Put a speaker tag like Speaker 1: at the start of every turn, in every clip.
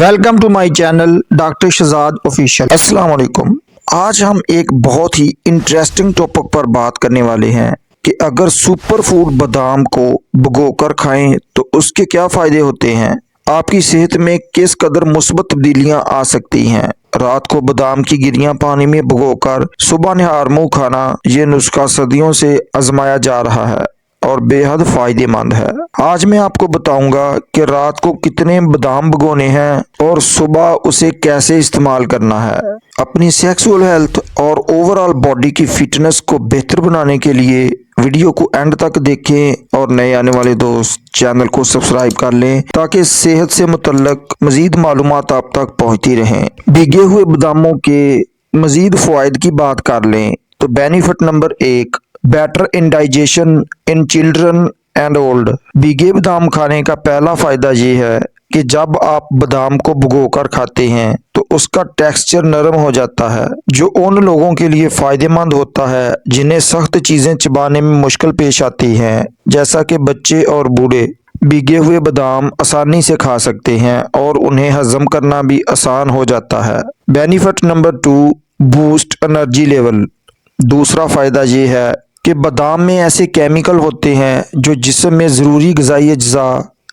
Speaker 1: Welcome to my channel doctor Shahzad official. अस्सलाम वालेकुम। आज हम एक बहुत ही इंटरेस्टिंग टॉपिक पर बात करने वाले हैं कि अगर सुपर फूड बादाम को भिगोकर खाएं तो उसके क्या फ़ायदे होते हैं, आपकी सेहत में किस कदर मुस्बत तब्दीलियां आ सकती हैं। रात को बादाम की गिरियां पानी में भिगोकर सुबह निहार मुंह खाना, ये नुस्खा सदियों से आजमाया जा रहा है और बेहद फायदेमंद है। आज मैं आपको बताऊंगा कि रात को कितने बादाम भिगोने हैं और सुबह उसे कैसे इस्तेमाल करना है। अपनी सेक्सुअल हेल्थ और ओवरऑल बॉडी की फिटनेस को बेहतर बनाने के लिए वीडियो को एंड तक देखें और नए आने वाले दोस्त चैनल को सब्सक्राइब कर लें ताकि सेहत से मुतल्लक मजीद मालूमात आप तक पहुंचती रहें। भीगे हुए बादामों के मजीद फ़वाइद की बात कर लें तो benefit number 1, better indigestion in children and old. भीगे बादाम खाने का पहला फायदा ये है कि जब आप बादाम को भिगोकर खाते हैं तो उसका टेक्सचर नरम हो जाता है, जो उन लोगों के लिए फायदेमंद होता है जिन्हें सख्त चीजें चबाने में मुश्किल पेश आती हैं, जैसा कि बच्चे और बूढ़े। भीगे हुए बादाम आसानी से खा सकते हैं और उन्हें हजम करना भी आसान हो जाता है। Benefit number 2, boost energy level. दूसरा फायदा ये है कि बादाम में ऐसे केमिकल होते हैं जो जिस्म में ज़रूरी ग़िज़ाई अज्जा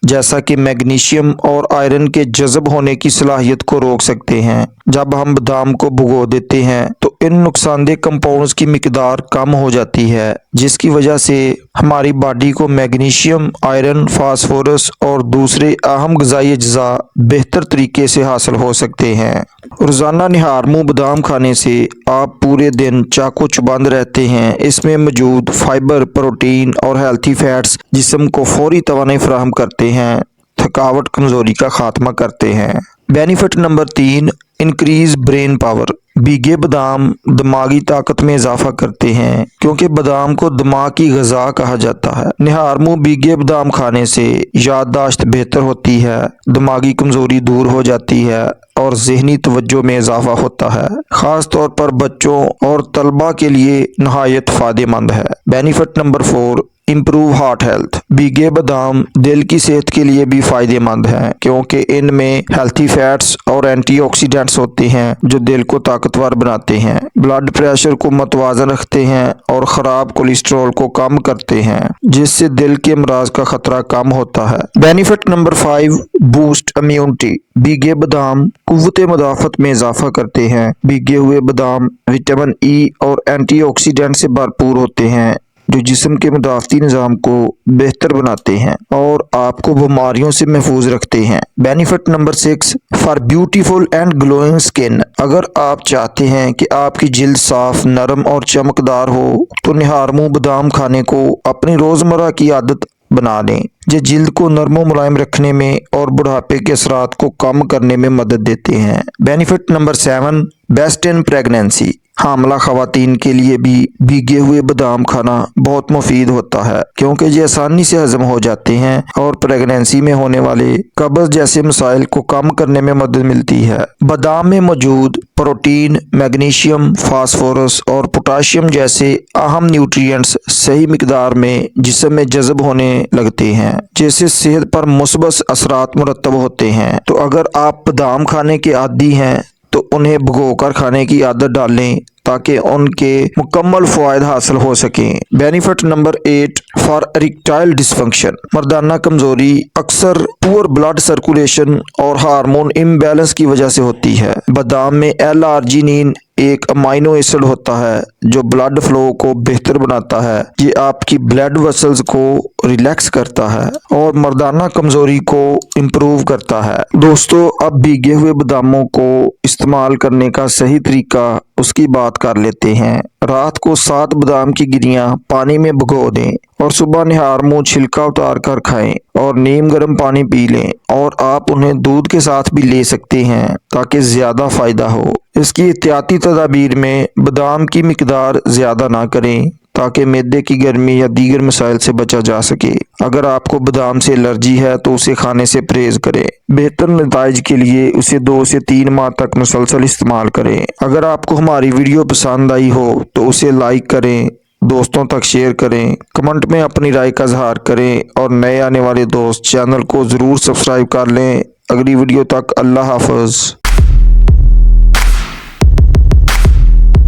Speaker 1: जैसा कि मैग्नीशियम और आयरन के जज़ब होने की सलाहियत को रोक सकते हैं। जब हम बादाम को भिगो देते हैं तो इन नुकसानदेह कंपाउंड्स की मिकदार कम हो जाती है, जिसकी वजह से हमारी बॉडी को मैग्नीशियम, आयरन, फास्फोरस और दूसरे अहम ग़िज़ाई अज्जा बेहतर तरीके से हासिल हो सकते हैं। रोज़ाना निहार मुंह बादाम खाने से आप पूरे दिन चाको चुबंद रहते हैं। इसमें मौजूद फाइबर, प्रोटीन और हेल्थी फैट्स जिस्म को फौरी तवानाई फराहम करते हैं, थकावट कमज़ोरी का खात्मा करते हैं। Benefit number 3, increase brain power. भीगे बादाम दिमागी ताकत में इजाफा करते हैं क्योंकि बादाम को दिमाग की ग़िज़ा कहा जाता है। निहार मुंह भीगे बादाम खाने से याददाश्त बेहतर होती है, दिमागी कमज़ोरी दूर हो जाती है और ज़हनी तवज्जो में इजाफा होता है। ख़ास तौर पर बच्चों और तलबा के लिए नहायत फ़ायदेमंद है। Benefit number 4, improve heart health. भीगे बादाम दिल की सेहत के लिए भी फ़ायदेमंद हैं क्योंकि इनमें हेल्थी फैट्स और एंटीऑक्सीडेंट्स होते हैं जो दिल को ताकतवर बनाते हैं, ब्लड प्रेशर को मुतवाज़न रखते हैं और ख़राब कोलेस्ट्रॉल को कम करते हैं, जिससे दिल के अमराज का खतरा कम होता है। Benefit number 5, boost immunity. भीगे बादाम कुव्वत मुदाफ़त में इजाफा करते हैं। भीगे हुए बादाम विटामिन ई और एंटीऑक्सीडेंट से भरपूर होते हैं जो जिस्म के मुदाफ़ती निज़ाम को बेहतर बनाते हैं और आपको बीमारियों से महफूज रखते हैं। Benefit number 6, for beautiful and glowing skin. अगर आप चाहते हैं कि आपकी जिल्द साफ, नरम और चमकदार हो तो निहार मुंह बादाम खाने को अपनी रोज़मर्रा की आदत बना लें। ये जिल्द को नरम व मुलायम रखने में और बुढ़ापे के असरात को कम करने में मदद देते हैं। Benefit number 7, best in pregnancy. हामला ख़वातीन के लिए भी भीगे हुए बादाम खाना बहुत मुफीद होता है क्योंकि ये आसानी से हजम हो जाते हैं और प्रेगनेंसी में होने वाले कब्ज़ जैसे मसाइल को कम करने में मदद मिलती है। बादाम में मौजूद प्रोटीन, मैग्नीशियम, फास्फोरस और पोटाशियम जैसे अहम न्यूट्रिएंट्स सही मिकदार में जिस्म में जज़ब होने लगते हैं, जिससे सेहत पर मुस्बत असरात मुरतब होते हैं। तो अगर आप बादाम खाने के आदी हैं तो उन्हें भिगोकर खाने की आदत डालें ताकि उनके मुकम्मल फ़वाइद हासिल हो सकें। Benefit number 8, for erectile dysfunction. मर्दाना कमज़ोरी अक्सर पुअर ब्लड सर्कुलेशन और हार्मोन इम्बैलेंस की वजह से होती है। बादाम में L-आर्जिनिन एक अमाइनो एसिड होता है जो ब्लड फ्लो को बेहतर बनाता है। ये आपकी ब्लड वेसल्स को रिलैक्स करता है और मर्दाना कमज़ोरी को इम्प्रूव करता है। दोस्तों, अब भीगे हुए बादामों को इस्तेमाल करने का सही तरीका उसकी बात कर लेते हैं। रात को 7 बादाम की गिरियां पानी में भिगो दें और सुबह निहार मुंह छिलका उतार कर खाएं और नीम गर्म पानी पी लें, और आप उन्हें दूध के साथ भी ले सकते हैं ताकि ज़्यादा फ़ायदा हो। इसकी एहतियाती तदाबीर में बादाम की मिकदार ज़्यादा ना करें ताकि मैदे की गर्मी या दीगर मसाइल से बचा जा सके। अगर आपको बादाम से एलर्जी है तो उसे खाने से परहेज करें। बेहतर नताइज के लिए उसे 2 से 3 माह तक मुसलसल इस्तेमाल करें। अगर आपको हमारी वीडियो पसंद आई हो तो उसे लाइक करें, दोस्तों तक शेयर करें, कमेंट में अपनी राय का इजहार करें और नए आने वाले दोस्त चैनल को ज़रूर सब्सक्राइब कर लें। अगली वीडियो तक अल्लाह हाफ़िज़।